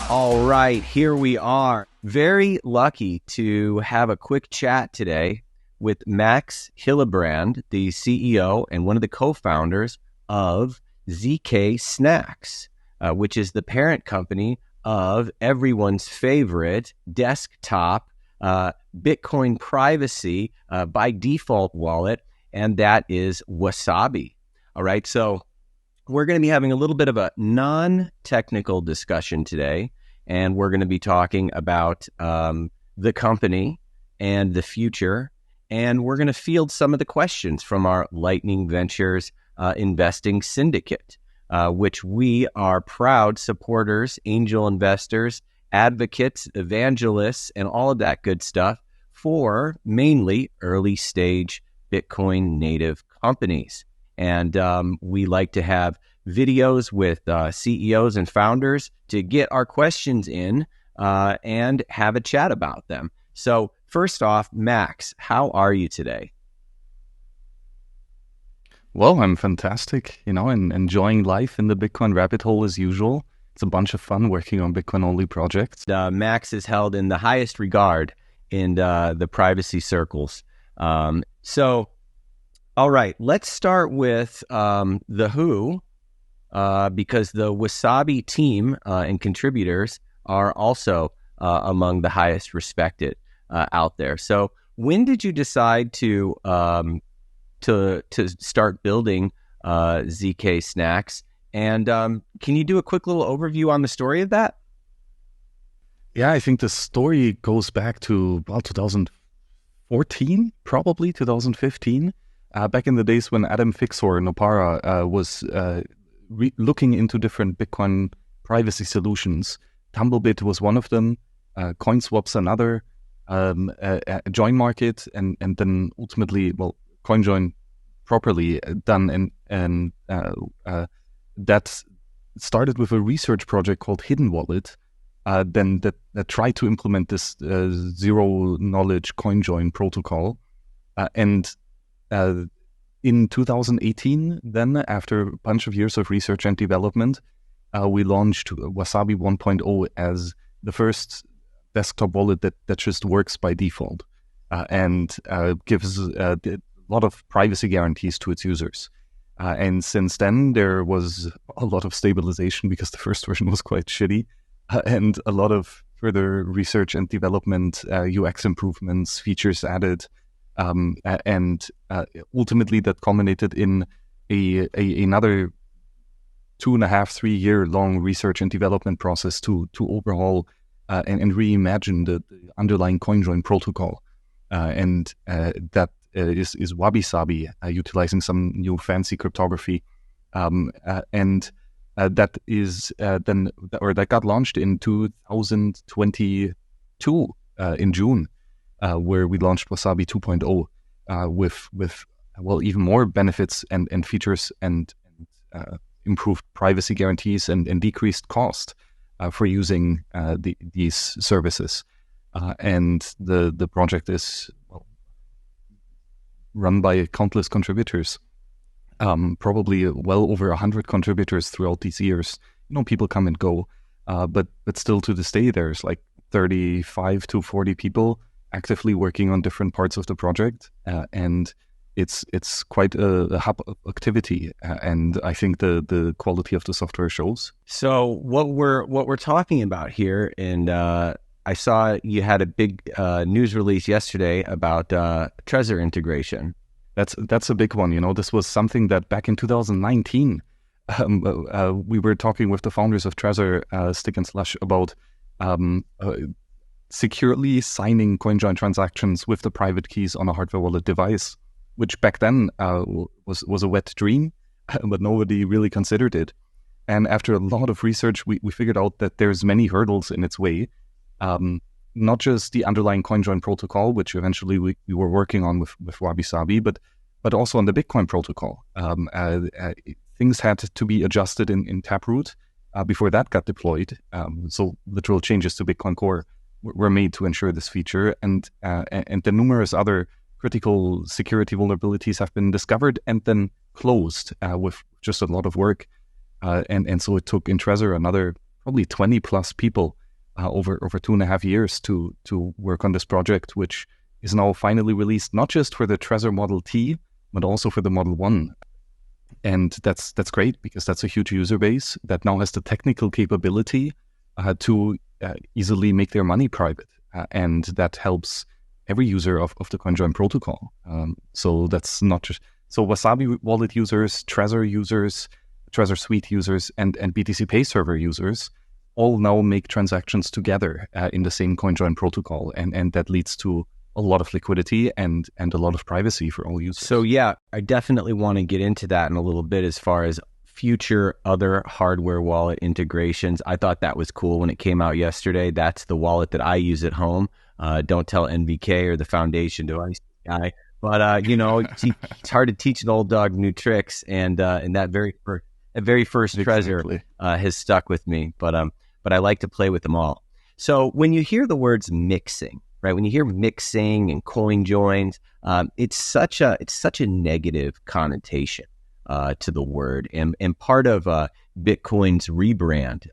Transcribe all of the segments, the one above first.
All right, here we are. Very lucky to have a quick chat today with Max Hillebrand, the CEO and one of the co-founders of ZK Snacks, which is the parent company of everyone's favorite desktop Bitcoin privacy by default wallet, and that is Wasabi. All right, so we're going to be having a little bit of a non-technical discussion today, and we're going to be talking about the company and the future, and we're going to field some of the questions from our Lightning Ventures investing syndicate, which we are proud supporters, angel investors, advocates, evangelists, and all of that good stuff for mainly early stage Bitcoin native companies. And we like to have videos with CEOs and founders to get our questions in and have a chat about them. So first off, Max, how are you today? Well, I'm fantastic, and enjoying life in the Bitcoin rabbit hole as usual. It's a bunch of fun working on Bitcoin-only projects. Max is held in the highest regard in the privacy circles. All right, let's start with the who, because the Wasabi team and contributors are also among the highest respected out there. So when did you decide to start building ZK Snacks? And can you do a quick little overview on the story of that? Yeah, I think the story goes back to 2014, probably 2015. Back in the days when Adam Fixor Nopara was looking into different Bitcoin privacy solutions. Tumblebit was one of them, CoinSwap's another, JoinMarket, and then ultimately, CoinJoin properly done, and that started with a research project called Hidden Wallet, then that tried to implement this zero-knowledge CoinJoin protocol, and in 2018, then after a bunch of years of research and development, we launched Wasabi 1.0 as the first desktop wallet that just works by default and gives a lot of privacy guarantees to its users. And since then, there was a lot of stabilization because the first version was quite shitty, and a lot of further research and development, UX improvements, features added. And ultimately that culminated in another 2.5-3 year long research and development process to overhaul and reimagine the underlying CoinJoin protocol. And that is Wabi-Sabi, utilizing some new fancy cryptography. And that is that got launched in 2022 in June. Where we launched Wasabi 2.0 with even more benefits and features and improved privacy guarantees and decreased cost for using these services. And the project is run by countless contributors, probably well over 100 contributors throughout these years. People come and go, but still to this day, there's like 35 to 40 people actively working on different parts of the project, and it's quite a hub of activity, and I think the quality of the software shows. So what we're talking about here, and I saw you had a big news release yesterday about Trezor integration. That's a big one. This was something that back in 2019 we were talking with the founders of Trezor, Stick and Slush, about securely signing CoinJoin transactions with the private keys on a hardware wallet device, which back then was a wet dream, but nobody really considered it. And after a lot of research, we figured out that there's many hurdles in its way. Not just the underlying CoinJoin protocol, which eventually we were working on with Wabi-Sabi, but also on the Bitcoin protocol. Things had to be adjusted in Taproot before that got deployed. So literal changes to Bitcoin Core were made to ensure this feature, and the numerous other critical security vulnerabilities have been discovered and then closed with just a lot of work. And so it took in Trezor another probably 20 plus people over 2.5 years to work on this project, which is now finally released, not just for the Trezor Model T, but also for the Model 1. And that's great, because that's a huge user base that now has the technical capability to easily make their money private. And that helps every user of the CoinJoin protocol. So that's not just... So Wasabi wallet users, Trezor users, Trezor Suite users, and BTC Pay server users all now make transactions together in the same CoinJoin protocol. And that leads to a lot of liquidity and a lot of privacy for all users. So yeah, I definitely want to get into that in a little bit as far as future other hardware wallet integrations. I thought that was cool when it came out yesterday. That's the wallet that I use at home. Don't tell NVK or the foundation to guy. But it's hard to teach an old dog new tricks, and that very first Trezor has stuck with me. But I like to play with them all. So when you hear the words mixing, right? When you hear mixing and coin joins, it's such a negative connotation to the word, and part of Bitcoin's rebrand.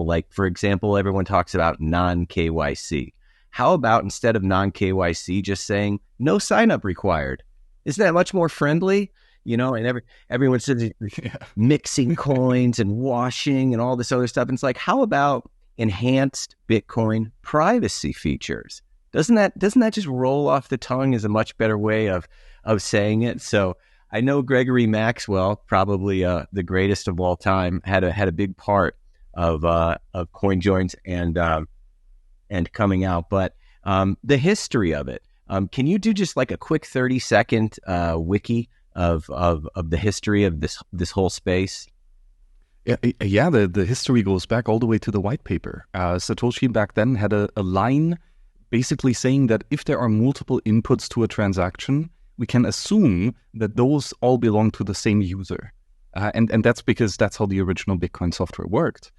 Like for example, everyone talks about non-KYC. How about instead of non-KYC, just saying no sign up required? Isn't that much more friendly? And everyone says mixing coins and washing and all this other stuff. And it's like, how about enhanced Bitcoin privacy features? Doesn't that just roll off the tongue as a much better way of saying it? So I know Gregory Maxwell, probably the greatest of all time, had a big part of CoinJoins and coming out. But the history of it, can you do just like a quick 30-second wiki of the history of this whole space? Yeah, the history goes back all the way to the white paper. Satoshi back then had a line basically saying that if there are multiple inputs to a transaction, we can assume that those all belong to the same user. And that's because that's how the original Bitcoin software worked.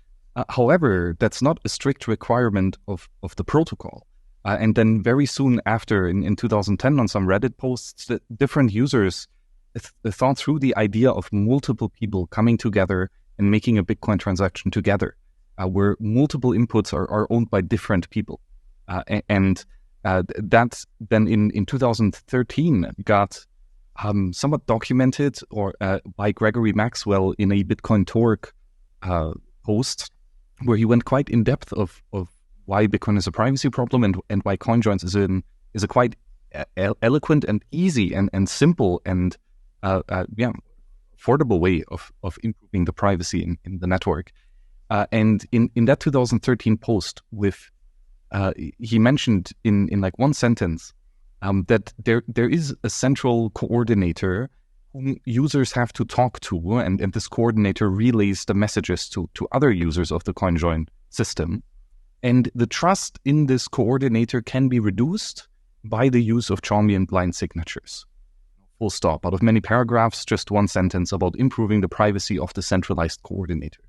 However, that's not a strict requirement of the protocol. And then very soon after, in 2010, on some Reddit posts, that different users thought through the idea of multiple people coming together and making a Bitcoin transaction together, where multiple inputs are owned by different people. And that then in 2013 got somewhat documented by Gregory Maxwell in a Bitcoin Torque post, where he went quite in depth of why Bitcoin is a privacy problem and why CoinJoins is a quite eloquent and easy and simple and affordable way of improving the privacy in the network. And in that 2013 post he mentioned in like one sentence that there is a central coordinator whom users have to talk to, and this coordinator relays the messages to other users of the CoinJoin system. And the trust in this coordinator can be reduced by the use of Chaumian blind signatures. Full stop. Out of many paragraphs, just one sentence about improving the privacy of the centralized coordinator.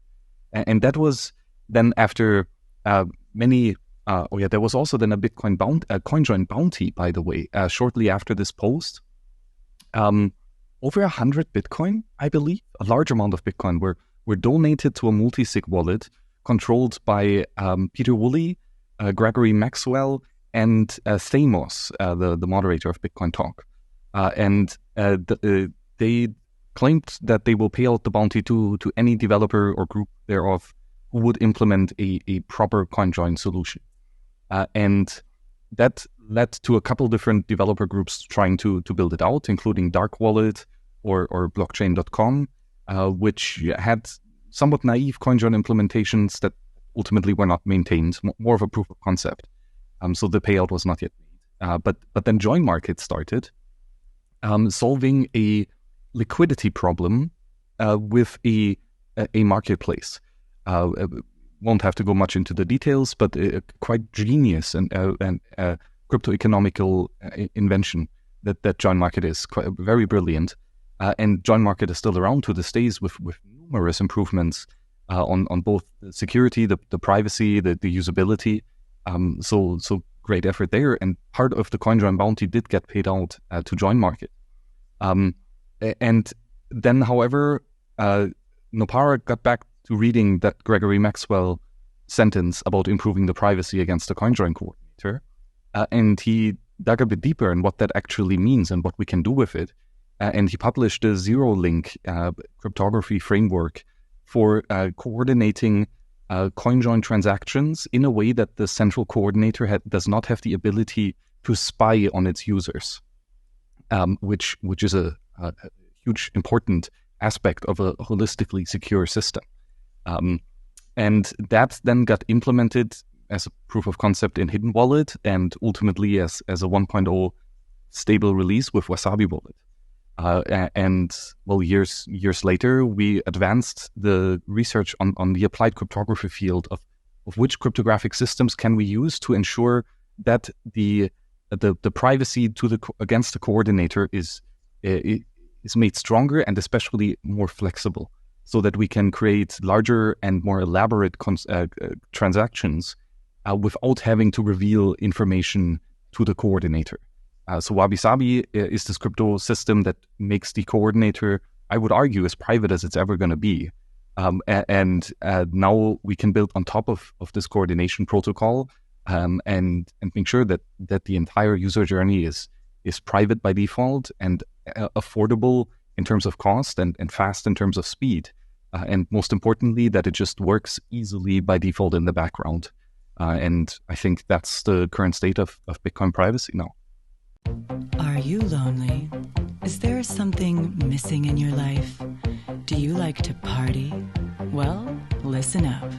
And that was then after many... there was also then a Bitcoin CoinJoin bounty, by the way, shortly after this post. Over 100 Bitcoin, I believe, a large amount of Bitcoin were donated to a multi-sig wallet controlled by Peter Woolley, Gregory Maxwell, and Thamos, the moderator of Bitcoin Talk. And they claimed that they will pay out the bounty to any developer or group thereof who would implement a proper CoinJoin solution. And that led to a couple different developer groups trying to build it out, including Dark Wallet or Blockchain.com, which had somewhat naive CoinJoin implementations that ultimately were not maintained, more of a proof of concept. So the payout was not yet made. But then Join Market started, solving a liquidity problem with a marketplace. Won't have to go much into the details, but quite genius and crypto economical invention that Join Market is. Very brilliant. And Join Market is still around to this days with numerous improvements on both the security, the privacy, the usability. So great effort there. And part of the CoinJoin bounty did get paid out to Join Market. And then, however, Nopara got back to reading that Gregory Maxwell sentence about improving the privacy against the CoinJoin coordinator. And he dug a bit deeper in what that actually means and what we can do with it. And he published a zero-link cryptography framework for coordinating CoinJoin transactions in a way that the central coordinator does not have the ability to spy on its users, which is a huge important aspect of a holistically secure system. And that then got implemented as a proof of concept in Hidden Wallet and ultimately as a 1.0 stable release with Wasabi Wallet. And years later, we advanced the research on the applied cryptography field of which cryptographic systems can we use to ensure that the privacy against the coordinator is made stronger and especially more flexible, so that we can create larger and more elaborate transactions without having to reveal information to the coordinator. So Wabi-Sabi is this crypto system that makes the coordinator, I would argue, as private as it's ever going to be. And now we can build on top of this coordination protocol and make sure that the entire user journey is private by default and affordable in terms of cost and fast in terms of speed. And most importantly, that it just works easily by default in the background. And I think that's the current state of Bitcoin privacy now. Are you lonely? Is there something missing in your life? Do you like to party? Well, listen up.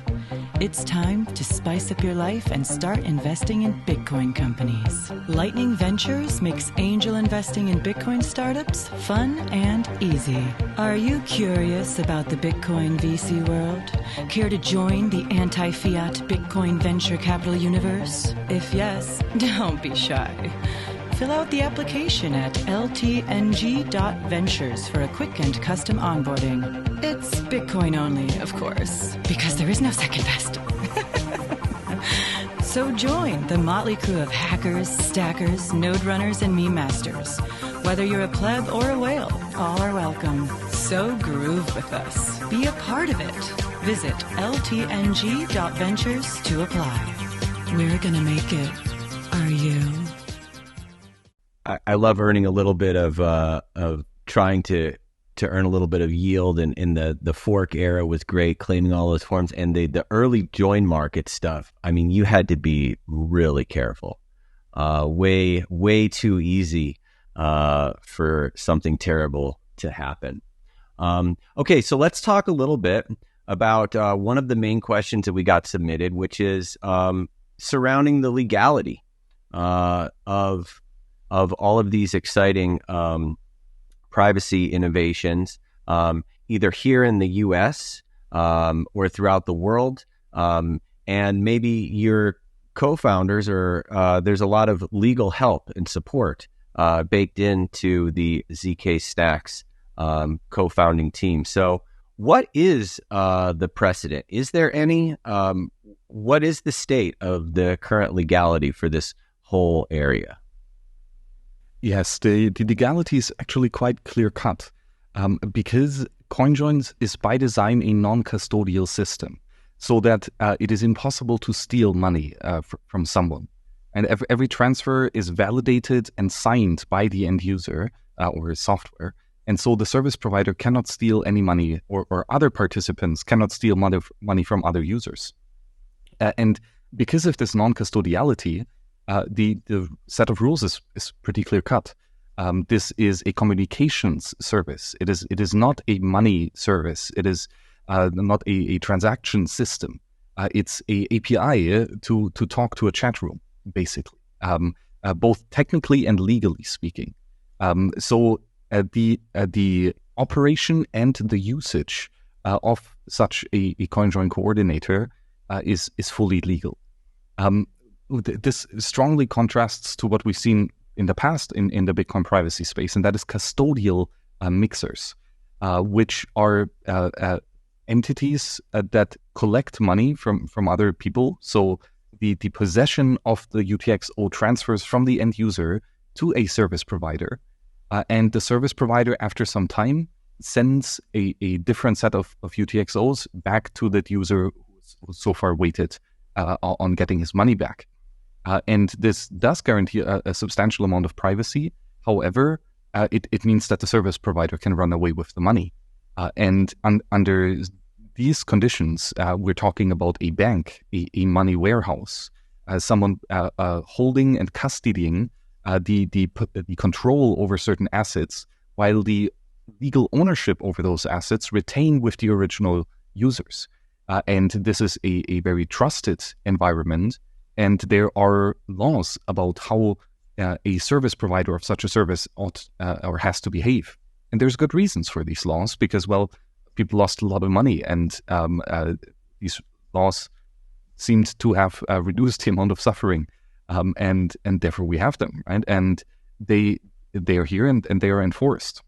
It's time to spice up your life and start investing in Bitcoin companies. Lightning Ventures makes angel investing in Bitcoin startups fun and easy. Are you curious about the Bitcoin VC world? Care to join the anti-fiat Bitcoin venture capital universe? If yes, don't be shy. Fill out the application at ltng.ventures for a quick and custom onboarding. It's Bitcoin only, of course, because there is no second best. So join the motley crew of hackers, stackers, node runners, and meme masters. Whether you're a pleb or a whale, all are welcome. So groove with us. Be a part of it. Visit ltng.ventures to apply. We're gonna make it. Are you? I love earning a little bit of trying to earn a little bit of yield, and in the fork era was great, claiming all those forms, and the early join market stuff. I mean, you had to be really careful, way too easy for something terrible to happen. Okay, so let's talk a little bit about one of the main questions that we got submitted, which is surrounding the legality of all of these exciting privacy innovations, either here in the U.S. Or throughout the world. And maybe your co-founders or there's a lot of legal help and support baked into the ZK Stacks co-founding team. So what is the precedent? Is there any? What is the state of the current legality for this whole area? Yes, the legality is actually quite clear-cut because CoinJoin is by design a non-custodial system, so that it is impossible to steal money from someone. And every transfer is validated and signed by the end user or software. And so the service provider cannot steal any money, or other participants cannot steal money from other users. And because of this non-custodiality, the set of rules is pretty clear cut. This is a communications service. It is not a money service. It is not a transaction system. It's a API to talk to a chat room, basically, both technically and legally speaking. So the operation and the usage of such a CoinJoin coordinator is fully legal. This strongly contrasts to what we've seen in the past in the Bitcoin privacy space, and that is custodial mixers, which are entities that collect money from other people. So the possession of the UTXO transfers from the end user to a service provider, and the service provider, after some time, sends a different set of UTXOs back to that user so far waited on getting his money back. And this does guarantee a substantial amount of privacy. However, it means that the service provider can run away with the money. And under these conditions, we're talking about a bank, a money warehouse, someone holding and custodying the control over certain assets, while the legal ownership over those assets retain with the original users. And this is a very trusted environment. And there are laws about how a service provider of such a service ought or has to behave. And there's good reasons for these laws because, well, people lost a lot of money, and these laws seemed to have reduced the amount of suffering, and therefore we have them, right? And they are here and they are enforced.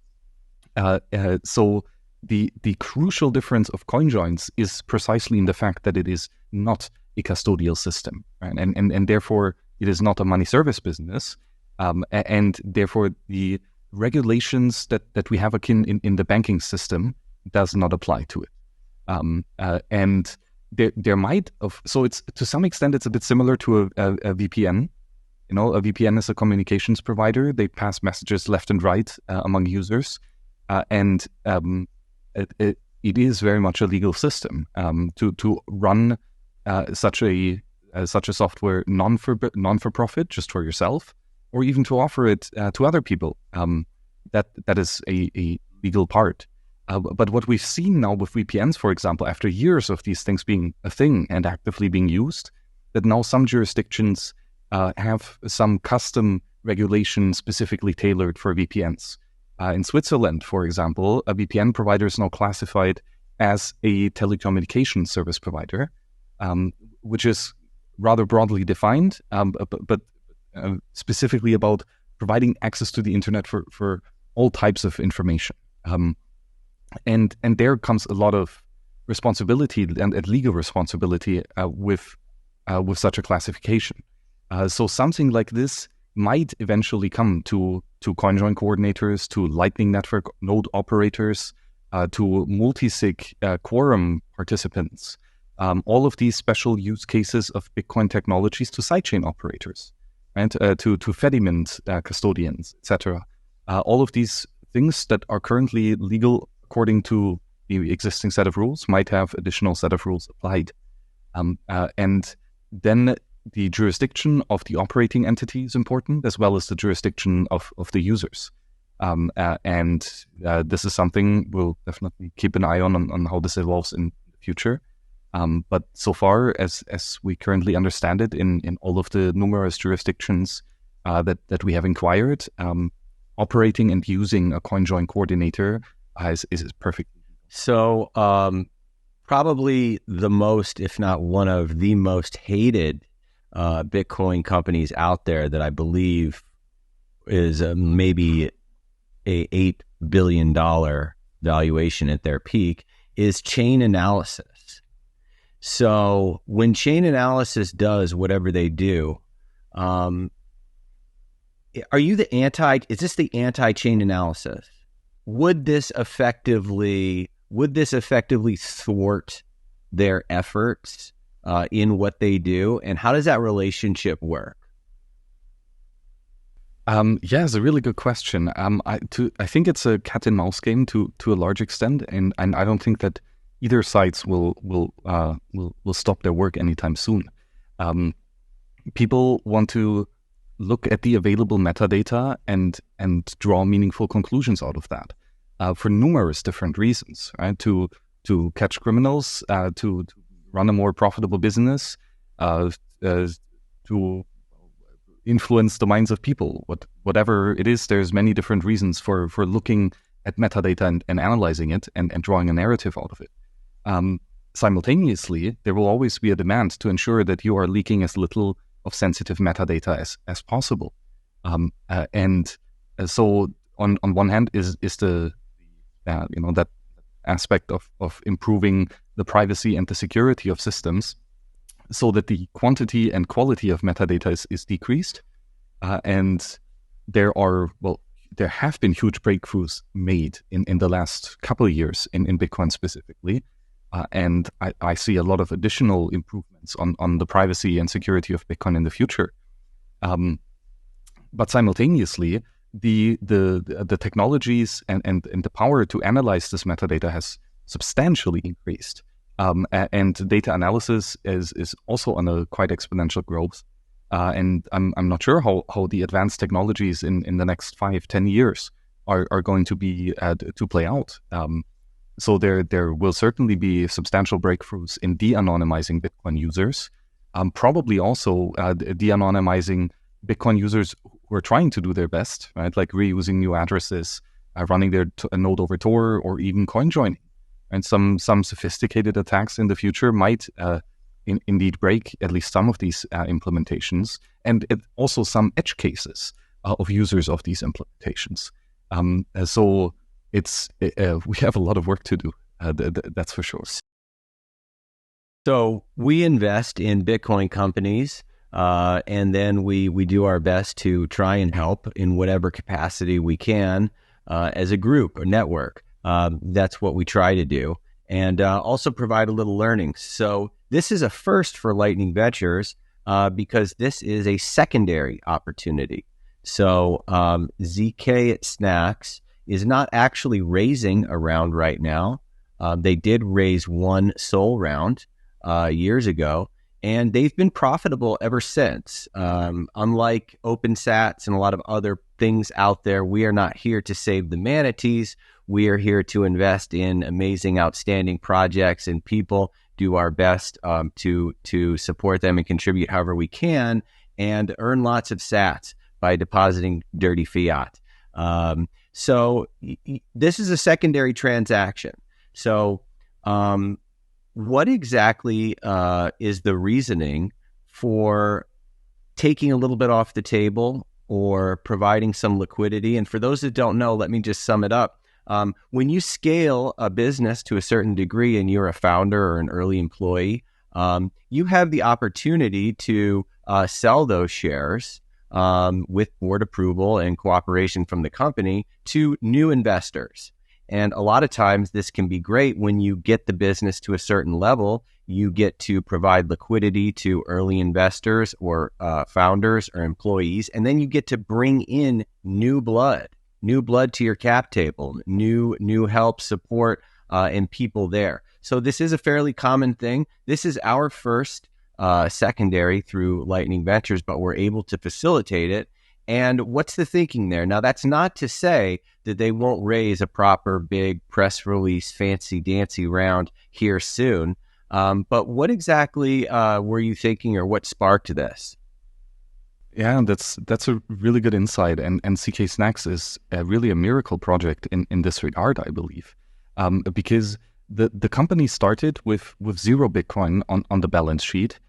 So the crucial difference of CoinJoins is precisely in the fact that it is not a custodial system, right? And therefore it is not a money service business, and therefore the regulations that we have akin in the banking system does not apply to it. And there might have, so it's to some extent it's a bit similar to a VPN. You know, a VPN is a communications provider. They pass messages left and right among users, and it is very much a legal system to run such a software non for profit, just for yourself, or even to offer it to other people. That is a legal part. But what we've seen now with VPNs, for example, after years of these things being a thing and actively being used, that now some jurisdictions have some custom regulation specifically tailored for VPNs. In Switzerland, for example, a VPN provider is now classified as a telecommunications service provider, which is rather broadly defined, but specifically about providing access to the internet for all types of information. And there comes a lot of responsibility and legal responsibility with such a classification. So something like this might eventually come to CoinJoin coordinators, to Lightning Network node operators, to multi-sig quorum participants. All of these special use cases of Bitcoin technologies to sidechain operators, right? To Fedimint custodians, etc. All of these things that are currently legal according to the existing set of rules might have additional set of rules applied. And then the jurisdiction of the operating entity is important, as well as the jurisdiction of the users. And this is something we'll definitely keep an eye on how this evolves in the future. But so far, as we currently understand it in all of the numerous jurisdictions that we have inquired, operating and using a CoinJoin coordinator is perfect. So probably the most, if not one of the most hated Bitcoin companies out there that I believe is maybe a $8 billion valuation at their peak is Chainalysis. So when Chainalysis does whatever they do, are you the is this the anti-Chainalysis? Would this effectively thwart their efforts in what they do, and how does that relationship work? Yeah, it's a really good question. I think it's a cat and mouse game to a large extent, and I don't think that either sides will stop their work anytime soon. People want to look at the available metadata and draw meaningful conclusions out of that for numerous different reasons, right? To catch criminals, to run a more profitable business, to influence the minds of people. Whatever it is, there's many different reasons for looking at metadata and analyzing it and drawing a narrative out of it. Simultaneously, there will always be a demand to ensure that you are leaking as little of sensitive metadata as possible. And so on one hand is the that aspect of improving the privacy and the security of systems so that the quantity and quality of metadata is decreased. And there have been huge breakthroughs made in the last couple of years in Bitcoin specifically. And I see a lot of additional improvements on the privacy and security of Bitcoin in the future. But simultaneously, the technologies and the power to analyze this metadata has substantially increased. And data analysis is also on a quite exponential growth. And I'm not sure how the advanced technologies in the next 5-10 years are going to be to play out. So there will certainly be substantial breakthroughs in de-anonymizing Bitcoin users, probably also de-anonymizing Bitcoin users who are trying to do their best, right? Like reusing new addresses, running their node over Tor, or even coin joining. And some sophisticated attacks in the future might indeed break at least some of these implementations, and also some edge cases of users of these implementations. So we have a lot of work to do. That's for sure. So we invest in Bitcoin companies, and then we do our best to try and help in whatever capacity we can as a group or network. That's what we try to do, and also provide a little learning. So this is a first for Lightning Ventures because this is a secondary opportunity. So ZK Snacks is not actually raising a round right now. They did raise one SOL round years ago, and they've been profitable ever since. Unlike OpenSats and a lot of other things out there, we are not here to save the manatees. We are here to invest in amazing, outstanding projects and people, do our best to support them and contribute however we can, and earn lots of sats by depositing dirty fiat. So this is a secondary transaction. So what exactly is the reasoning for taking a little bit off the table or providing some liquidity? And for those that don't know, let me just sum it up. When you scale a business to a certain degree and you're a founder or an early employee, you have the opportunity to sell those shares with board approval and cooperation from the company to new investors. And a lot of times this can be great when you get the business to a certain level. You get to provide liquidity to early investors or founders or employees, and then you get to bring in new blood to your cap table, new help, support, and people there. So this is a fairly common thing. This is our first secondary through Lightning Ventures, but we're able to facilitate it. And what's the thinking there? Now, that's not to say that they won't raise a proper big press release, fancy-dancy round here soon. But what exactly were you thinking, or what sparked this? Yeah, that's a really good insight. And ZK Snacks is really a miracle project in this regard, I believe. Because the company started with 0 Bitcoin on the balance sheet,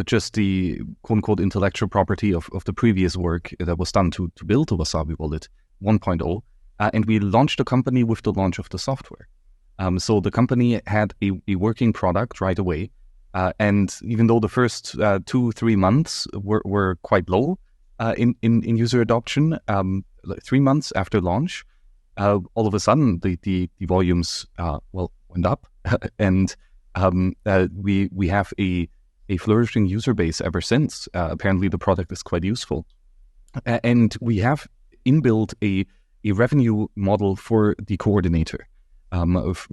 just the quote-unquote intellectual property of the previous work that was done to build the Wasabi Wallet 1.0. And we launched the company with the launch of the software. So the company had a working product right away. And even though the first 2-3 months were quite low in user adoption, like 3 months after launch, all of a sudden the volumes went up, and we have a flourishing user base ever since. Apparently the product is quite useful, and we have inbuilt a revenue model for the coordinator.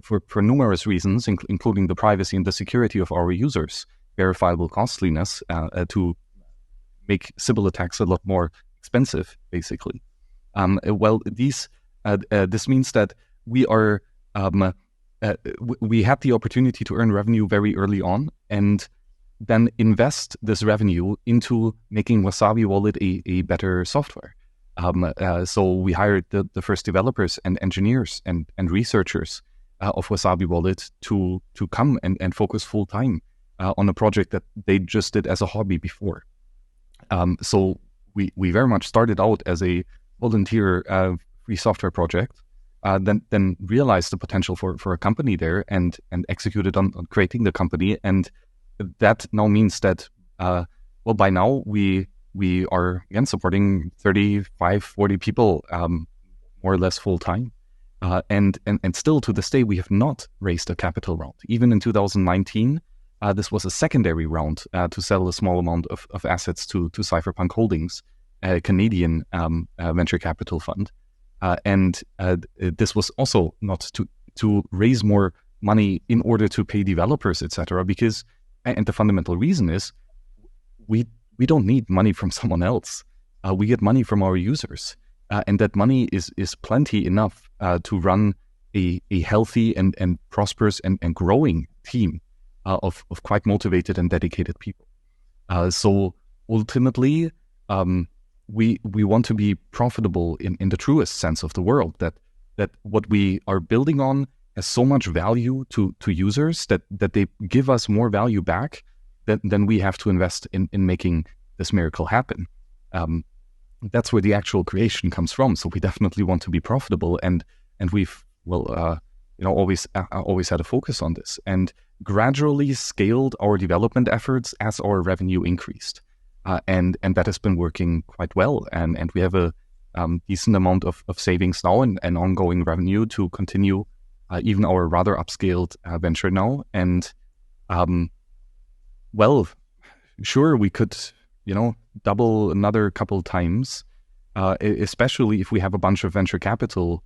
For numerous reasons, including the privacy and the security of our users, verifiable costliness to make Sybil attacks a lot more expensive, basically. This means that we are we had the opportunity to earn revenue very early on, and then invest this revenue into making Wasabi Wallet a better software. So we hired the first developers and engineers and researchers of Wasabi Wallet to come and focus full time on a project that they just did as a hobby before. So we very much started out as a volunteer free software project, then realized the potential for a company there and executed on creating the company. And that now means that, by now we are, again, supporting 35-40 people more or less full time. And still to this day, we have not raised a capital round. Even in 2019, this was a secondary round to sell a small amount of assets to Cypherpunk Holdings, a Canadian venture capital fund. And this was also not to raise more money in order to pay developers, etc. Because, and the fundamental reason is, we don't need money from someone else. We get money from our users. And that money is plenty enough to run a healthy and prosperous and growing team of quite motivated and dedicated people. So ultimately, we want to be profitable in the truest sense of the word, that what we are building on has so much value to users that they give us more value back than we have to invest in making this miracle happen. That's where the actual creation comes from. So we definitely want to be profitable, and we've always had a focus on this, and gradually scaled our development efforts as our revenue increased, and that has been working quite well, and we have a decent amount of savings now and ongoing revenue to continue even our rather upscaled venture now. And well, sure, we could double another couple times, especially if we have a bunch of venture capital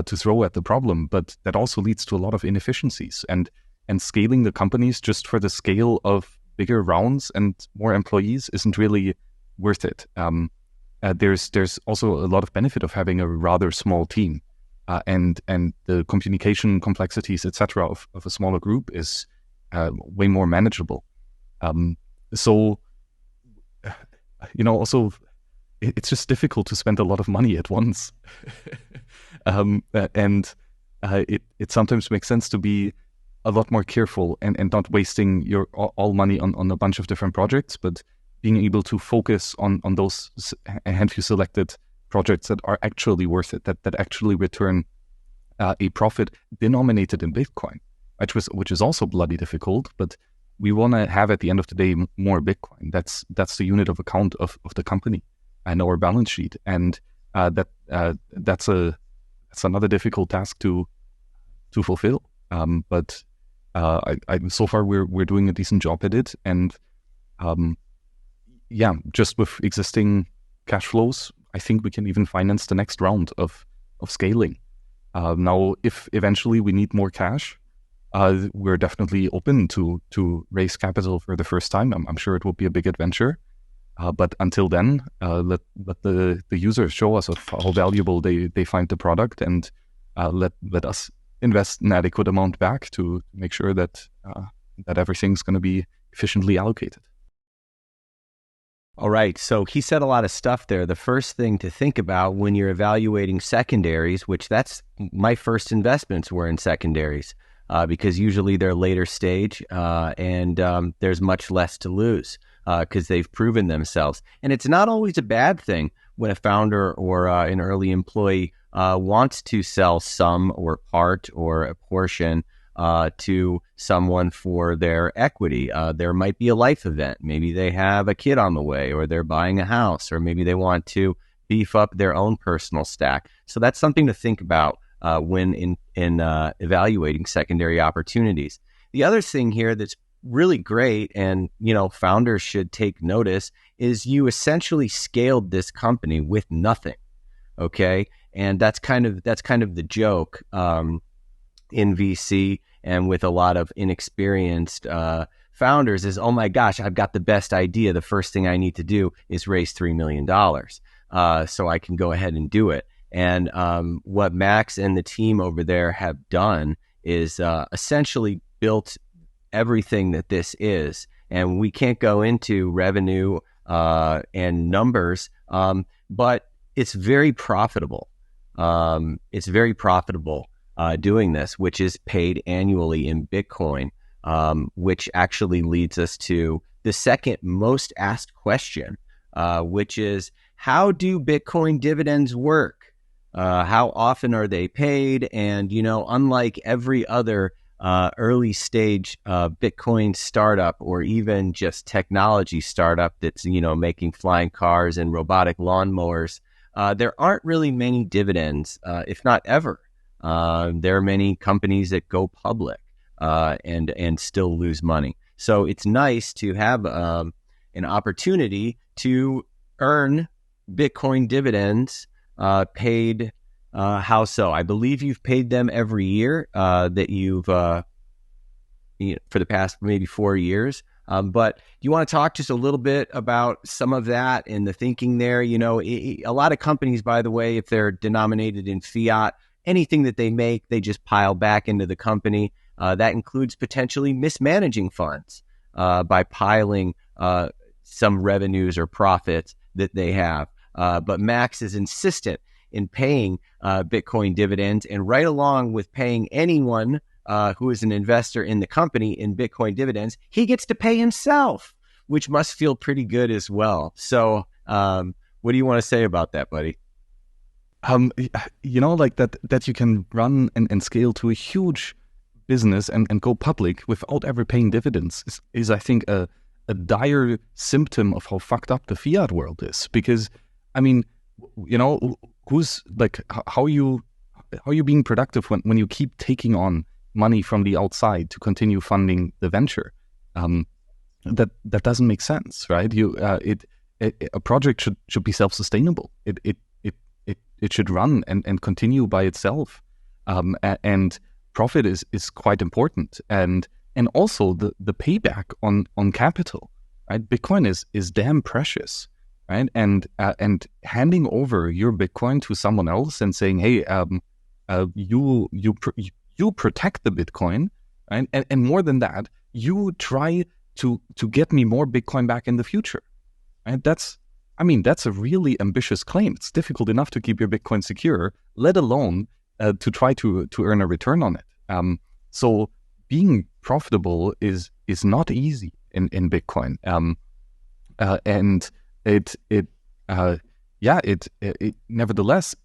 to throw at the problem. But that also leads to a lot of inefficiencies, and scaling the companies just for the scale of bigger rounds and more employees isn't really worth it. There's also a lot of benefit of having a rather small team, and the communication complexities, etc., of a smaller group is way more manageable. So also, it's just difficult to spend a lot of money at once. And it sometimes makes sense to be a lot more careful and not wasting your all money on a bunch of different projects, but being able to focus on those handful selected projects that are actually worth it, that actually return a profit denominated in Bitcoin, which is also bloody difficult, but we want to have at the end of the day more Bitcoin. That's the unit of account of the company and our balance sheet, and that's another difficult task to fulfill. But so far we're doing a decent job at it, and just with existing cash flows, I think we can even finance the next round of scaling. Now, if eventually we need more cash, we're definitely open to raise capital for the first time. I'm sure it will be a big adventure, but until then, let the users show us of how valuable they find the product, and let us invest an adequate amount back to make sure that everything's going to be efficiently allocated. All right. So he said a lot of stuff there. The first thing to think about when you're evaluating secondaries, which that's my first investments were in secondaries, because usually they're later stage, and there's much less to lose because they've proven themselves. And it's not always a bad thing when a founder or an early employee wants to sell some or part or a portion to someone for their equity. There might be a life event. Maybe they have a kid on the way, or they're buying a house, or maybe they want to beef up their own personal stack. So that's something to think about when in evaluating secondary opportunities. The other thing here that's really great, and founders should take notice, is you essentially scaled this company with nothing. Okay, and that's kind of the joke in VC and with a lot of inexperienced founders is, oh my gosh, I've got the best idea. The first thing I need to do is raise $3 million so I can go ahead and do it. And what Max and the team over there have done is essentially built everything that this is. And we can't go into revenue and numbers, but it's very profitable. It's very profitable doing this, which is paid annually in Bitcoin, which actually leads us to the second most asked question, which is, how do Bitcoin dividends work? How often are they paid? And, unlike every other early stage Bitcoin startup or even just technology startup that's, making flying cars and robotic lawnmowers, there aren't really many dividends, if not ever, There are many companies that go public and still lose money. So it's nice to have an opportunity to earn Bitcoin dividends paid. How so? I believe you've paid them every year that you've for the past maybe 4 years. But you want to talk just a little bit about some of that and the thinking there? A lot of companies, by the way, if they're denominated in fiat, anything that they make, they just pile back into the company. That includes potentially mismanaging funds by piling some revenues or profits that they have. But Max is insistent in paying Bitcoin dividends, and right along with paying anyone who is an investor in the company in Bitcoin dividends, he gets to pay himself, which must feel pretty good as well. So what do you want to say about that, buddy? Like that you can run and scale to a huge business and go public without ever paying dividends is I think, a dire symptom of how fucked up the fiat world is. Because, I mean, who's like, how are you being productive when you keep taking on money from the outside to continue funding the venture? That doesn't make sense, right? A project should be self-sustainable. It should run and continue by itself, and profit is quite important, and also the payback on capital, right? Bitcoin is damn precious, right? And handing over your Bitcoin to someone else and saying, hey, you protect the Bitcoin, right? And more than that, you try to get me more Bitcoin back in the future, right? That's a really ambitious claim. It's difficult enough to keep your Bitcoin secure, let alone to try to earn a return on it. So being profitable is not easy in Bitcoin, and it nevertheless,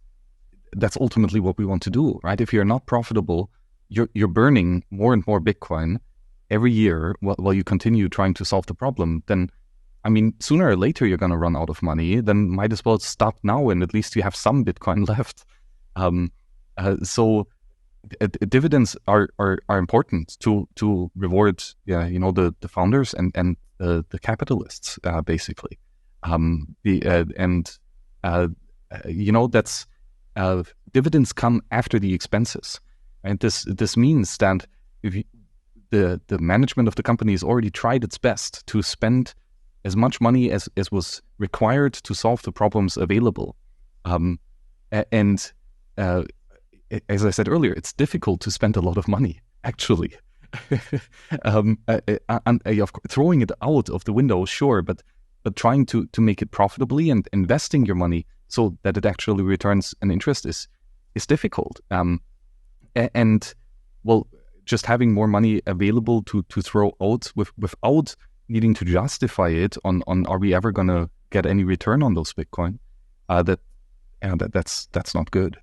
that's ultimately what we want to do, right? If you're not profitable, you're burning more and more Bitcoin every year while you continue trying to solve the problem. Then, sooner or later you're going to run out of money. Then might as well stop now, and at least you have some Bitcoin left. So dividends are important to reward, the founders and the capitalists, basically. That's dividends come after the expenses, and this means that if the management of the company has already tried its best to spend as much money as was required to solve the problems available. As I said earlier, it's difficult to spend a lot of money, actually. Throwing it out of the window, sure, but trying to make it profitably and investing your money so that it actually returns an interest is difficult. Just having more money available to throw out without needing to justify it on are we ever going to get any return on those Bitcoin? That's not good.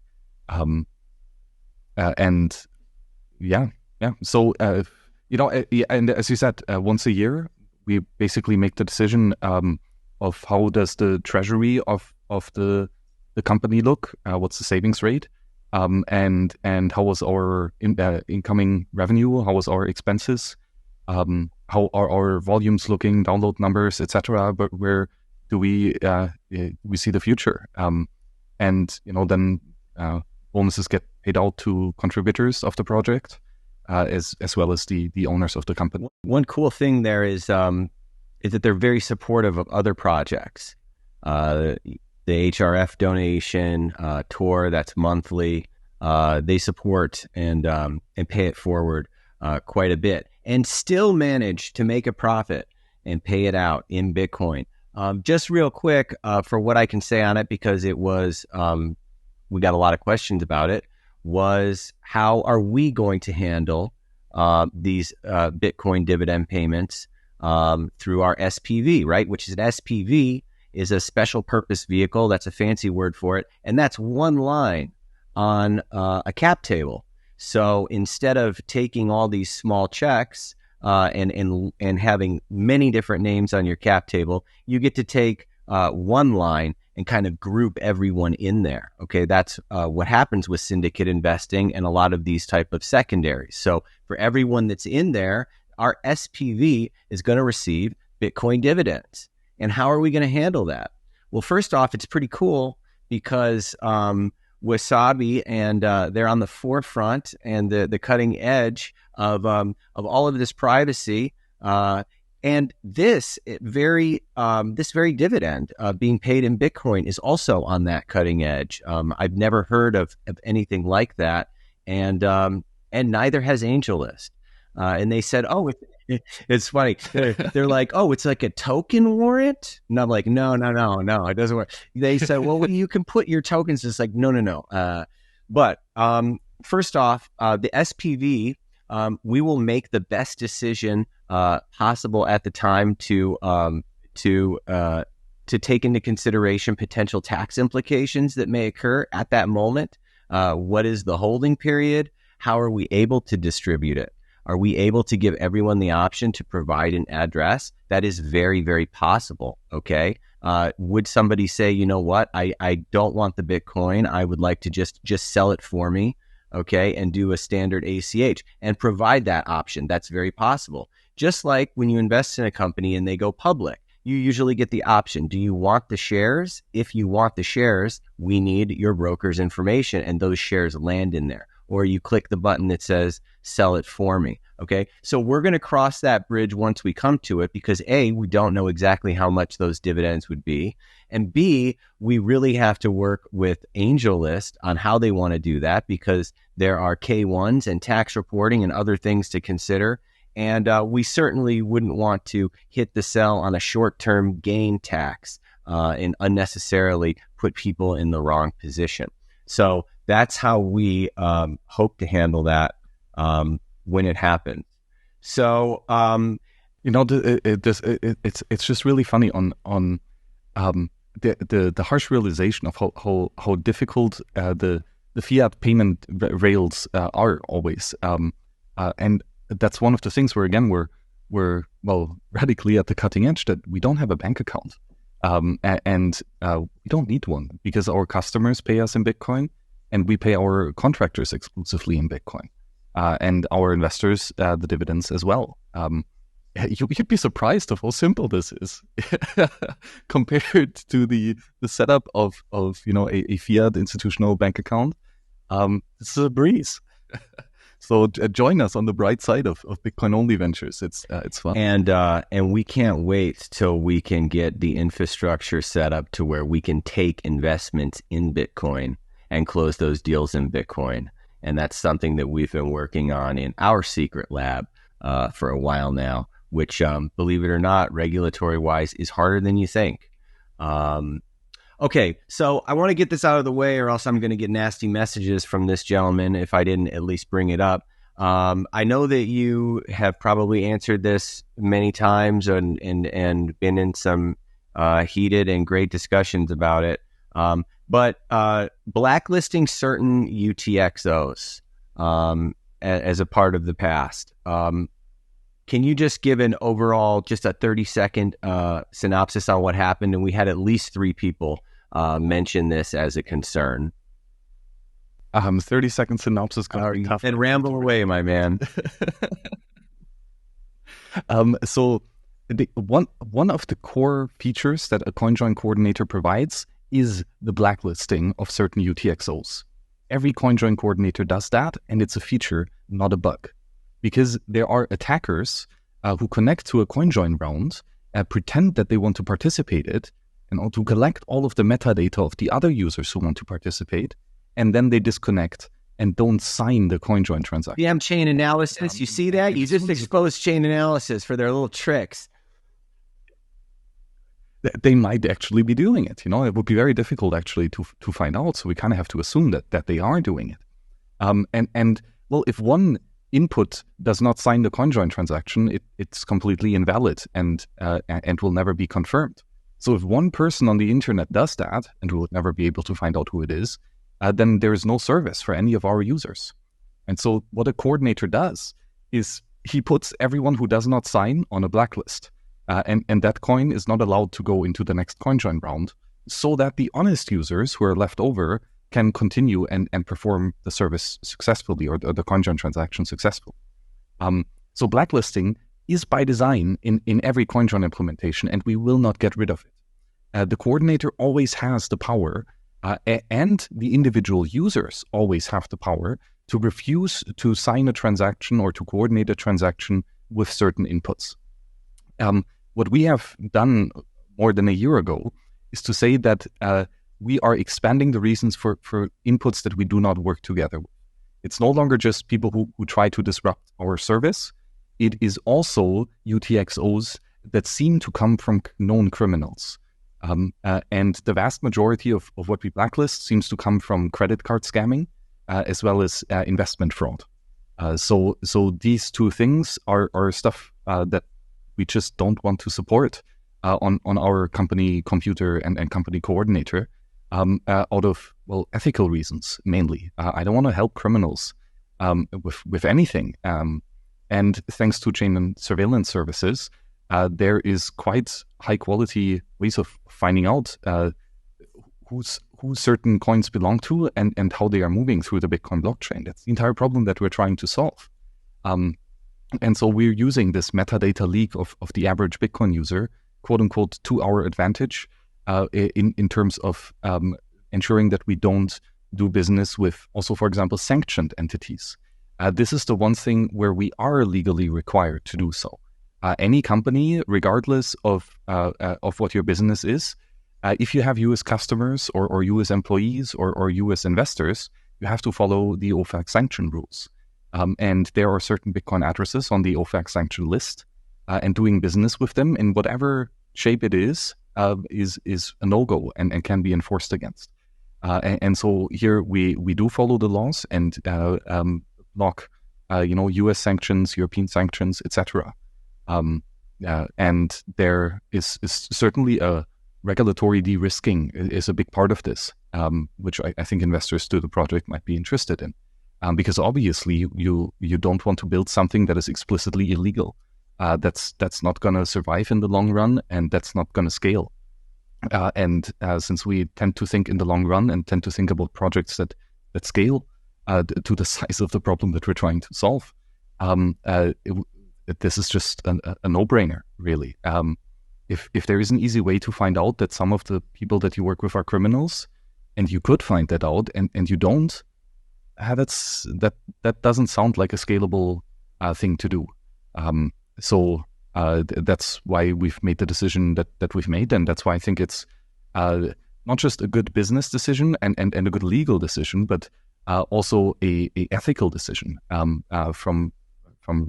So and as you said, once a year we basically make the decision of how does the treasury of the company look, what's the savings rate, and how was our incoming revenue, how was our expenses, how are our volumes looking, download numbers, etc. But where do we see the future? Then bonuses get paid out to contributors of the project, as well as the owners of the company. One cool thing there is that they're very supportive of other projects. The HRF donation, Tor, that's monthly. They support and pay it forward quite a bit, and still manage to make a profit and pay it out in Bitcoin. Just real quick, for what I can say on it, because it was, we got a lot of questions about it, was how are we going to handle these Bitcoin dividend payments through our SPV, right? Which is an SPV is a special purpose vehicle. That's a fancy word for it. And that's one line on a cap table. So instead of taking all these small checks and having many different names on your cap table, you get to take one line and kind of group everyone in there. Okay, that's what happens with syndicate investing and a lot of these type of secondaries. So for everyone that's in there, our SPV is going to receive Bitcoin dividends. And how are we going to handle that? Well, first off, it's pretty cool because Wasabi and they're on the forefront and the cutting edge of all of this privacy. And this very dividend being paid in Bitcoin is also on that cutting edge. I've never heard of anything like that, and neither has AngelList. And they said, "Oh, it's funny." They're like, "Oh, it's like a token warrant," and I'm like, "No, it doesn't work." They said, "Well, you can put your tokens." It's like, no. But first off, the SPV. We will make the best decision possible at the time to take into consideration potential tax implications that may occur at that moment. What is the holding period? How are we able to distribute it? Are we able to give everyone the option to provide an address? That is very, very possible. Okay. Would somebody say, you know what? I don't want the Bitcoin. I would like to just sell it for me. Okay, and do a standard ACH and provide that option. That's very possible. Just like when you invest in a company and they go public, you usually get the option. Do you want the shares? If you want the shares, we need your broker's information and those shares land in there. Or you click the button that says, sell it for me. Okay, so we're going to cross that bridge once we come to it because A, we don't know exactly how much those dividends would be. And B, we really have to work with AngelList on how they want to do that because there are K1s and tax reporting and other things to consider. And we certainly wouldn't want to hit the sell on a short-term gain tax and unnecessarily put people in the wrong position. So that's how we hope to handle that when it happens. So, it's just really funny on the harsh realization of how difficult the fiat payment rails are always, and that's one of the things where again we're radically at the cutting edge that we don't have a bank account, and we don't need one because our customers pay us in Bitcoin, and we pay our contractors exclusively in Bitcoin, and our investors the dividends as well. You'd be surprised of how simple this is compared to the setup of a fiat institutional bank account. This is a breeze. So join us on the bright side of Bitcoin only ventures. It's fun, and we can't wait till we can get the infrastructure set up to where we can take investments in Bitcoin and close those deals in Bitcoin. And that's something that we've been working on in our secret lab for a while now, which, believe it or not, regulatory-wise is harder than you think. Okay, so I want to get this out of the way or else I'm going to get nasty messages from this gentleman if I didn't at least bring it up. I know that you have probably answered this many times and been in some heated and great discussions about it. But blacklisting certain UTXOs as a part of the past. Can you just give an overall, just a 30-second synopsis on what happened? And we had at least 3 people mention this as a concern. 30-second synopsis. And ramble away, my man. So one of the core features that a CoinJoin coordinator provides is the blacklisting of certain UTXOs. Every CoinJoin coordinator does that, and it's a feature, not a bug. Because there are attackers who connect to a CoinJoin round, pretend that they want to participate in it, and to collect all of the metadata of the other users who want to participate, and then they disconnect and don't sign the CoinJoin transaction. DM chain analysis, you see that? You just exposed chain analysis for their little tricks. They might actually be doing it. It would be very difficult actually to find out. So we kind of have to assume that they are doing it. And if one input does not sign the CoinJoin transaction, it's completely invalid and will never be confirmed. So if one person on the internet does that, and we will never be able to find out who it is, then there is no service for any of our users. And so what a coordinator does is he puts everyone who does not sign on a blacklist. And that coin is not allowed to go into the next CoinJoin round so that the honest users who are left over can continue and perform the service successfully, or the CoinJoin transaction successfully. So blacklisting is by design in every CoinJoin implementation, and we will not get rid of it. The coordinator always has the power, and the individual users always have the power to refuse to sign a transaction or to coordinate a transaction with certain inputs. What we have done more than a year ago is to say that we are expanding the reasons for inputs that we do not work together with. It's no longer just people who try to disrupt our service. It is also UTXOs that seem to come from known criminals. And the vast majority of what we blacklist seems to come from credit card scamming, as well as investment fraud. So these two things are stuff that we just don't want to support on our company computer and company coordinator, out of, well, ethical reasons mainly. I don't want to help criminals with anything. And thanks to chain and surveillance services, there is quite high quality ways of finding out who certain coins belong to and how they are moving through the Bitcoin blockchain. That's the entire problem that we're trying to solve. And so we're using this metadata leak of the average Bitcoin user, quote unquote, to our advantage in terms of ensuring that we don't do business with also, for example, sanctioned entities. This is the one thing where we are legally required to do so. Any company, regardless of what your business is, if you have U.S. customers or U.S. employees or U.S. investors, you have to follow the OFAC sanction rules. And there are certain Bitcoin addresses on the OFAC sanction list, and doing business with them in whatever shape it is a no-go and can be enforced against. And so here we do follow the laws and block, U.S. sanctions, European sanctions, etc. And there is certainly a regulatory de-risking is a big part of this, which I think investors to the project might be interested in, because obviously you don't want to build something that is explicitly illegal. That's not going to survive in the long run, and that's not going to scale. And since we tend to think in the long run and tend to think about projects that scale to the size of the problem that we're trying to solve, this is just a no-brainer, really. If there is an easy way to find out that some of the people that you work with are criminals, and you could find that out, and you don't, that doesn't sound like a scalable thing to do. So that's why we've made the decision that we've made, and that's why I think it's not just a good business decision and a good legal decision, but also a ethical decision from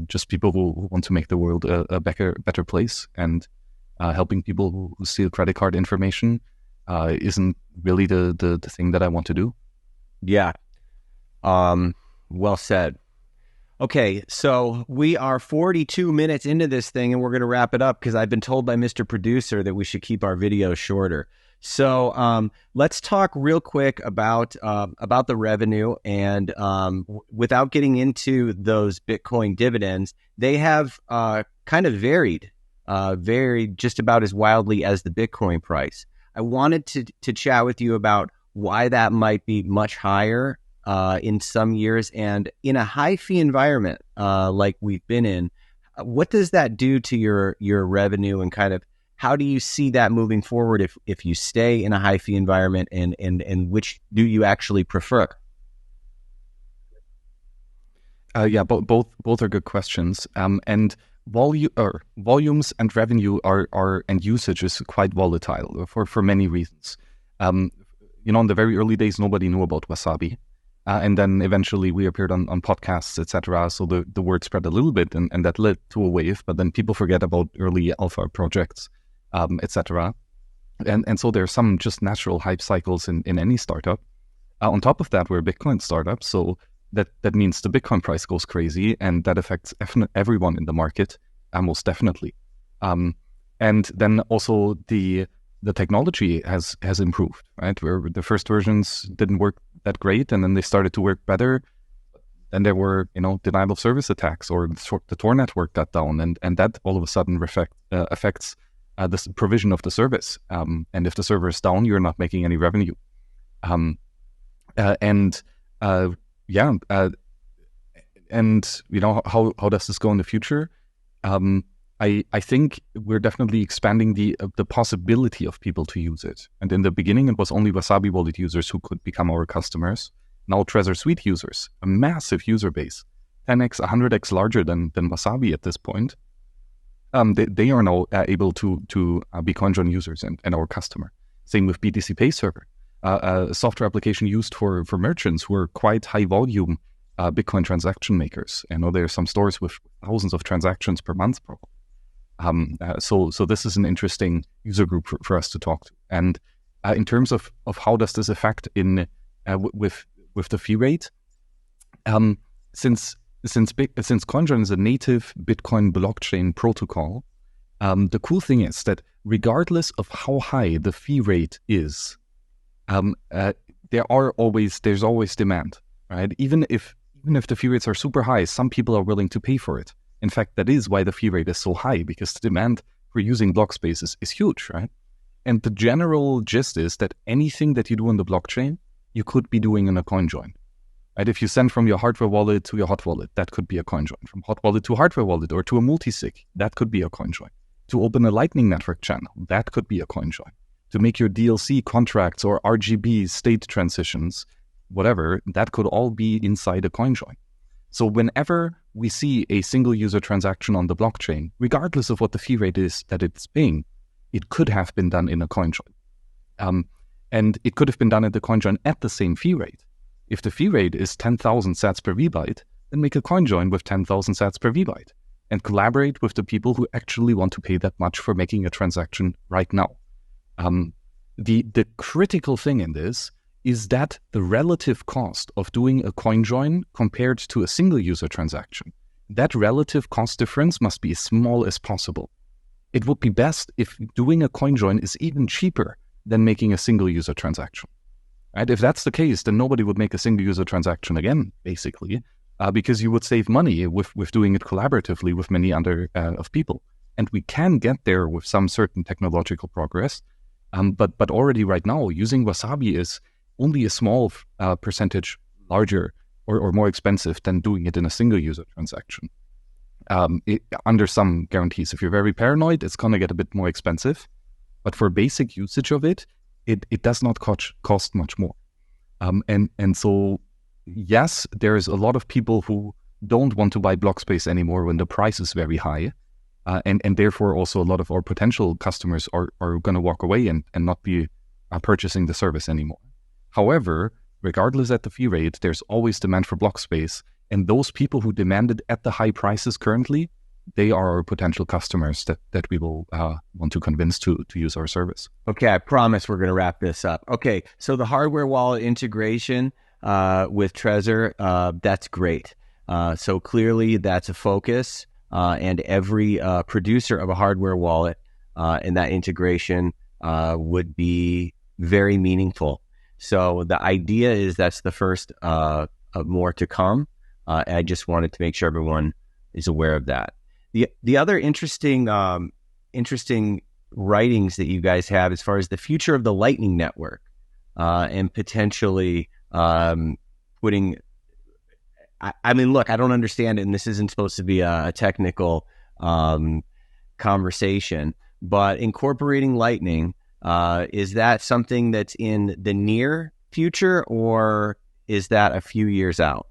just people who want to make the world a better place. And helping people who steal credit card information isn't really the thing that I want to do. Yeah. Well said. Okay, so we are 42 minutes into this thing, and we're going to wrap it up because I've been told by Mr. Producer that we should keep our videos shorter. So let's talk real quick about the revenue, and without getting into those Bitcoin dividends, they have kind of varied just about as wildly as the Bitcoin price. I wanted to chat with you about why that might be much higher in some years, and in a high fee environment like we've been in, what does that do to your revenue, and kind of how do you see that moving forward if you stay in a high fee environment, and which do you actually prefer? Both are good questions. And volumes and revenue are and usage is quite volatile for many reasons. In the very early days, nobody knew about Wasabi. And then eventually we appeared on podcasts, etc. So the word spread a little bit, and that led to a wave. But then people forget about early alpha projects, etc. And so there are some just natural hype cycles in any startup. On top of that, we're a Bitcoin startup, so that means the Bitcoin price goes crazy, and that affects everyone in the market, most definitely. And then also the technology has improved, right? Where the first versions didn't work that great, and then they started to work better. Then there were, denial of service attacks, or the Tor network got down, and that all of a sudden affects the provision of the service. And if the server is down, you're not making any revenue. And how does this go in the future? I think we're definitely expanding the possibility of people to use it. And in the beginning, it was only Wasabi Wallet users who could become our customers. Now Trezor Suite users, a massive user base, 10x, 100x larger than Wasabi at this point. They are now able to be CoinJoin users and our customer. Same with BTC Pay Server, a software application used for merchants who are quite high volume Bitcoin transaction makers. I know there are some stores with thousands of transactions per month, probably. So this is an interesting user group for us to talk to. And in terms of how does this affect with the fee rate, since CoinJoin is a native Bitcoin blockchain protocol, the cool thing is that regardless of how high the fee rate is, there's always demand, right? Even if the fee rates are super high, some people are willing to pay for it. In fact, that is why the fee rate is so high, because the demand for using block spaces is huge, right? And the general gist is that anything that you do on the blockchain, you could be doing in a CoinJoin. Right? If you send from your hardware wallet to your hot wallet, that could be a CoinJoin. From hot wallet to hardware wallet or to a multisig, that could be a CoinJoin. To open a Lightning Network channel, that could be a CoinJoin. To make your DLC contracts or RGB state transitions, whatever, that could all be inside a CoinJoin. So whenever we see a single user transaction on the blockchain, regardless of what the fee rate is that it's paying, it could have been done in a CoinJoin. And it could have been done at the CoinJoin at the same fee rate. If the fee rate is 10,000 sats per VByte, then make a CoinJoin with 10,000 sats per VByte and collaborate with the people who actually want to pay that much for making a transaction right now. The critical thing in this is that the relative cost of doing a CoinJoin compared to a single user transaction, that relative cost difference must be as small as possible. It would be best if doing a CoinJoin is even cheaper than making a single user transaction. Right? If that's the case, then nobody would make a single user transaction again, basically, because you would save money with doing it collaboratively with many other of people. And we can get there with some certain technological progress. But already right now, using Wasabi is only a small percentage larger or more expensive than doing it in a single user transaction. Under some guarantees. If you're very paranoid, it's going to get a bit more expensive. But for basic usage of it, it does not cost much more. And so, yes, there is a lot of people who don't want to buy block space anymore when the price is very high. And therefore, also a lot of our potential customers are going to walk away and not be purchasing the service anymore. However, regardless at the fee rate, there's always demand for block space. And those people who demand it at the high prices currently, they are our potential customers that we will want to convince to use our service. Okay, I promise we're going to wrap this up. Okay, so the hardware wallet integration with Trezor, that's great. So clearly that's a focus, and every producer of a hardware wallet in that integration would be very meaningful. So the idea is that's the first of more to come. I just wanted to make sure everyone is aware of that. The other interesting writings that you guys have as far as the future of the Lightning Network and potentially putting. I mean, look, I don't understand it, and this isn't supposed to be a technical conversation, but incorporating Lightning, is that something that's in the near future, or is that a few years out?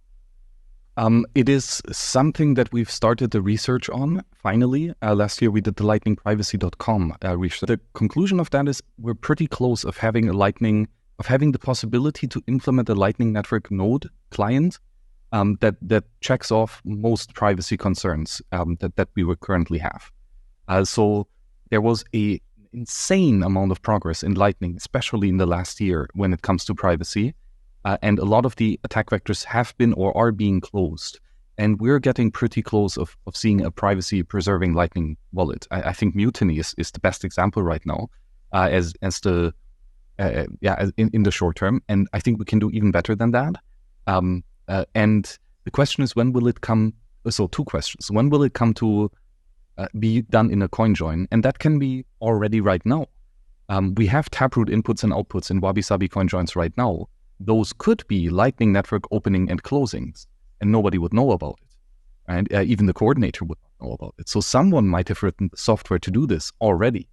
It is something that we've started the research on, finally. Last year we did the lightningprivacy.com research. The conclusion of that is we're pretty close of having the possibility to implement a Lightning Network node client that checks off most privacy concerns that we would currently have. So there was an insane amount of progress in Lightning, especially in the last year when it comes to privacy. And a lot of the attack vectors have been or are being closed. And we're getting pretty close of seeing a privacy-preserving Lightning wallet. I think Mutiny is the best example right now in the short term. And I think we can do even better than that. And the question is, when will it come? So two questions. When will it come to be done in a CoinJoin, and that can be already right now. We have Taproot inputs and outputs in Wabi-Sabi CoinJoins right now. Those could be Lightning Network opening and closings, and nobody would know about it. And even the coordinator would not know about it. So someone might have written the software to do this already.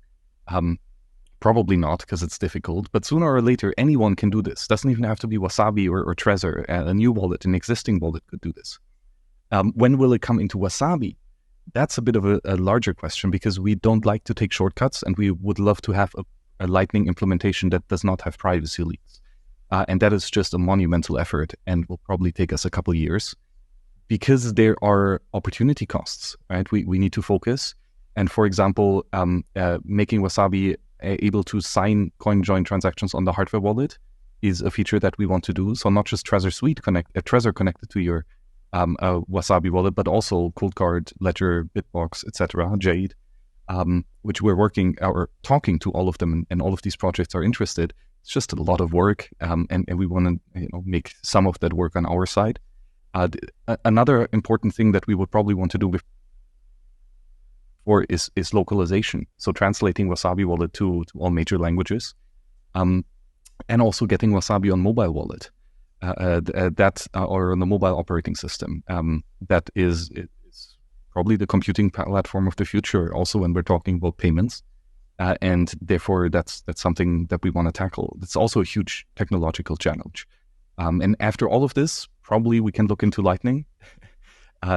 Probably not, because it's difficult, but sooner or later, anyone can do this. Doesn't even have to be Wasabi or Trezor. A new wallet, an existing wallet could do this. When will it come into Wasabi? That's a bit of a larger question, because we don't like to take shortcuts, and we would love to have a Lightning implementation that does not have privacy leaks. And that is just a monumental effort and will probably take us a couple of years, because there are opportunity costs, right? We need to focus. And for example, making Wasabi able to sign CoinJoin transactions on the hardware wallet is a feature that we want to do. So not just Trezor connected to your Wasabi wallet, but also Coldcard, Ledger, Bitbox, etc., Jade, which we're working or talking to all of them, and all of these projects are interested. It's just a lot of work, and we want to make some of that work on our side. Another important thing that we would probably want to do is localization. So translating Wasabi wallet to all major languages, and also getting Wasabi on mobile wallet, or on the mobile operating system. That is probably the computing platform of the future, also when we're talking about payments. And therefore, that's something that we want to tackle. It's also a huge technological challenge. And after all of this, probably we can look into Lightning.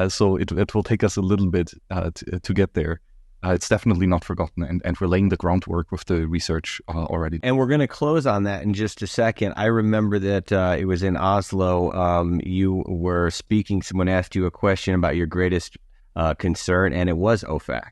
So it will take us a little bit to get there. It's definitely not forgotten, and we're laying the groundwork with the research already. And we're going to close on that in just a second. I remember that it was in Oslo. You were speaking. Someone asked you a question about your greatest concern, and it was OFAC.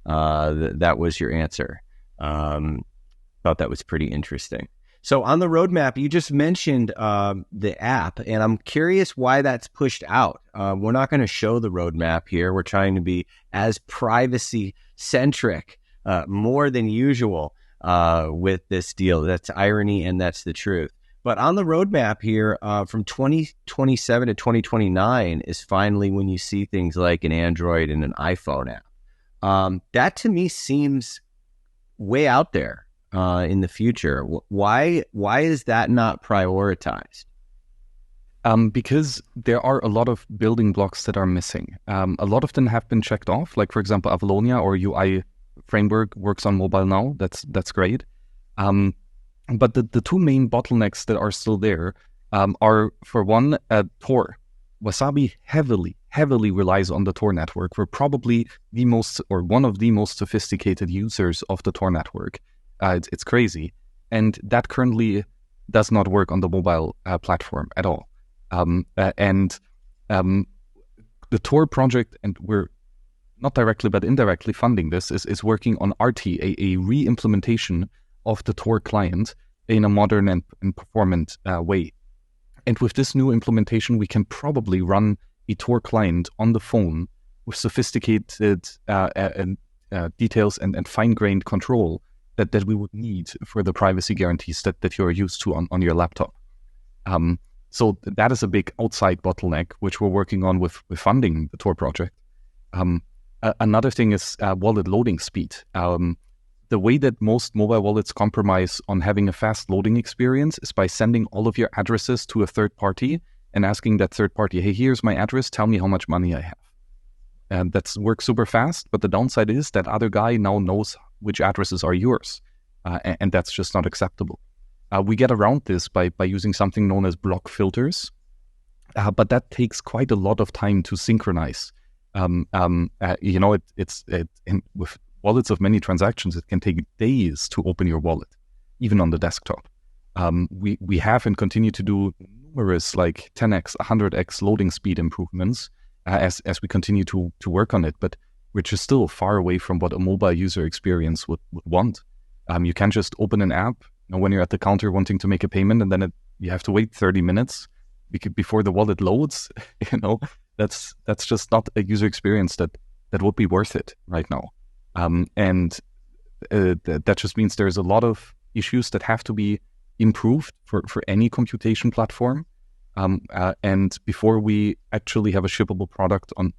That was your answer. Thought that was pretty interesting. So on the roadmap, you just mentioned the app, and I'm curious why that's pushed out. We're not going to show the roadmap here. We're trying to be as privacy-centric, more than usual with this deal. That's irony, and that's the truth. But on the roadmap here, from 2027 to 2029 is finally when you see things like an Android and an iPhone app. That to me seems way out there in the future. Why is that not prioritized? Because there are a lot of building blocks that are missing. A lot of them have been checked off. Like, for example, Avalonia or UI framework works on mobile now. That's great. But the two main bottlenecks that are still there are, for one, Tor. Wasabi heavily relies on the Tor network. We're probably one of the most sophisticated users of the Tor network. It's crazy. And that currently does not work on the mobile platform at all. And the Tor project, and we're not directly but indirectly funding this, is working on RT, a re-implementation of the Tor client in a modern and performant way. And with this new implementation, we can probably run a Tor client on the phone with sophisticated details and fine-grained control that we would need for the privacy guarantees that you're used to on your laptop. So that is a big outside bottleneck, which we're working on with funding the Tor project. Another thing is wallet loading speed. The way that most mobile wallets compromise on having a fast loading experience is by sending all of your addresses to a third party and asking that third party, hey, here's my address, tell me how much money I have. And that works super fast, but the downside is that other guy now knows which addresses are yours, and that's just not acceptable. We get around this by using something known as block filters, but that takes quite a lot of time to synchronize. With wallets of many transactions, it can take days to open your wallet, even on the desktop. We have and continue to do numerous, like 10x, 100x loading speed improvements as we continue to work on it, but we're just still far away from what a mobile user experience would want. You can't just open an app when you're at the counter wanting to make a payment, and then you have to wait 30 minutes before the wallet loads. That's just not a user experience that would be worth it right now. And that just means there's a lot of issues that have to be improved for any computation platform. And before we actually have a shippable product on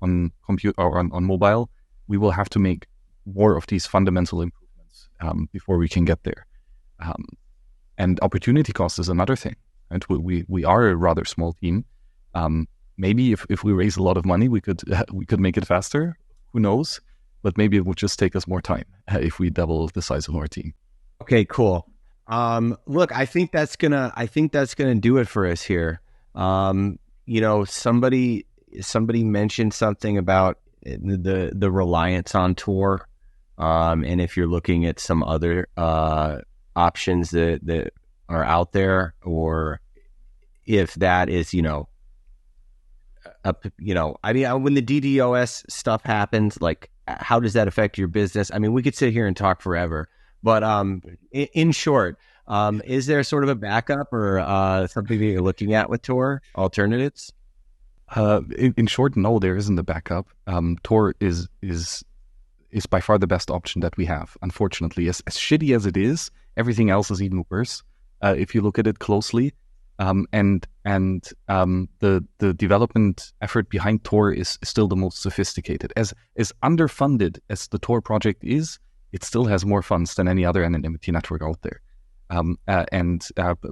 compute or on mobile, we will have to make more of these fundamental improvements before we can get there. And opportunity cost is another thing. Right? We are a rather small team. Maybe if we raise a lot of money, we could make it faster. Who knows? But maybe it would just take us more time if we double the size of our team. Okay, cool. Look, I think that's gonna do it for us here. Somebody mentioned something about the reliance on Tor, and if you're looking at some other options that are out there, or if that is, when the DDoS stuff happens, like, how does that affect your business? I mean, we could sit here and talk forever, but in short, is there sort of a backup or something that you're looking at with Tor alternatives? In short, no, there isn't a backup. Tor is by far the best option that we have. Unfortunately, as shitty as it is, everything else is even worse if you look at it closely. And the development effort behind Tor is still the most sophisticated. As underfunded as the Tor project is, it still has more funds than any other anonymity network out there.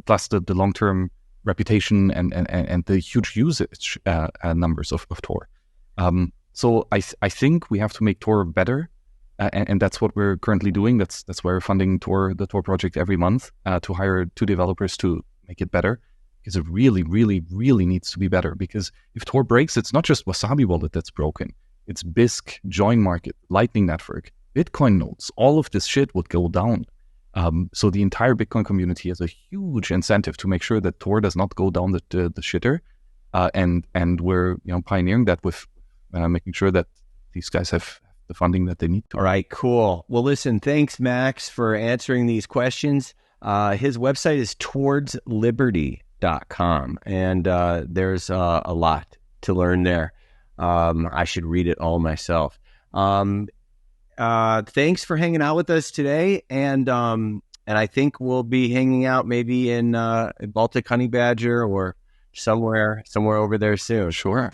Plus the long-term reputation and the huge usage numbers of Tor. So I think we have to make Tor better, and that's what we're currently doing. That's why we're funding the Tor project every month to hire 2 developers to make it better. Because it really, really, really needs to be better. Because if Tor breaks, it's not just Wasabi Wallet that's broken. It's Bisq, Join Market, Lightning Network, Bitcoin nodes. All of this shit would go down. So the entire Bitcoin community has a huge incentive to make sure that Tor does not go down the shitter. And we're pioneering that with making sure that these guys have the funding that they need to. All right, cool. Well, listen, thanks, Max, for answering these questions. His website is towardsliberty.com, and there's a lot to learn there. I should read it all myself. Thanks for hanging out with us today, and I think we'll be hanging out maybe in Baltic Honey Badger or somewhere over there soon. Sure.